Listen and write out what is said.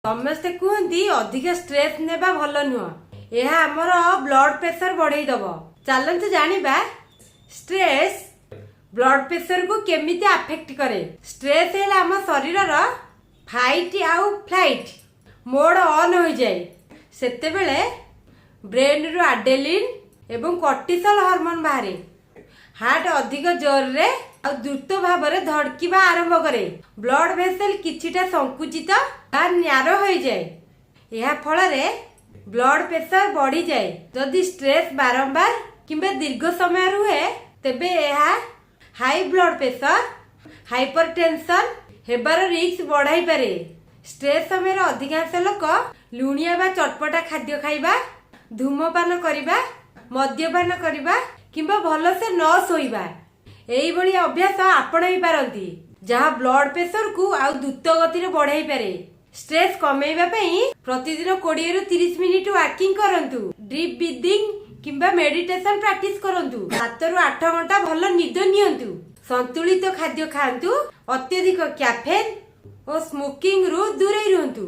समस्ते कहती अधिक स्ट्रेस नेबा भल नुह यह आमर ब्लड प्रेशर बढ़ई दब। चलते जानिबा स्ट्रेस ब्लड प्रेशर को केमिति अफेक्ट करे। स्ट्रेस है आम शरीर फाइट आउ फ्लाइट मोड ऑन हो जाए सेतेबेले ब्रेन रु आडेलिन एवं कॉर्टिसोल हार्मोन बाहरे हार्ट अधिक जोर रे और द्रुत भाव में धड़कीबा आरंभ करे। ब्लड वेसल किछिटा संकुचित न्यारो हो जाए यह फल ब्लड प्रेशर बढ़ी जाए। जदि स्ट्रेस बारंबार किंबा दीर्घ समय रुहे तेबे यह हाई ब्लड प्रेशर हाइपरटेंशन हेबार रिस्क बढ़ाई पारे। स्ट्रेस समय अधिकांश लोक लुणिया बा चटपटा खाद्य खाइबा धूमपान करिबा मद्यपान करिबा किंबा भल से न सोइबा एई भली अभ्यास आपणाई पारंती जहाँ ब्लड प्रेशर को आउ द्रुत गति रे बढ़ाई पारे। स्ट्रेस कमेइबा पई प्रतिदिन 20 रु 30 मिनिट वॉकिंग करंतु डीप ब्रीथिंग किंबा मेडिटेशन प्रैक्टिस करंतु 7 रु 8 घंटा भल निद नियंतु संतुलित खाद्य खांतु अत्यधिक कैफेन और स्मोकिंग रु दूरे रहंतु।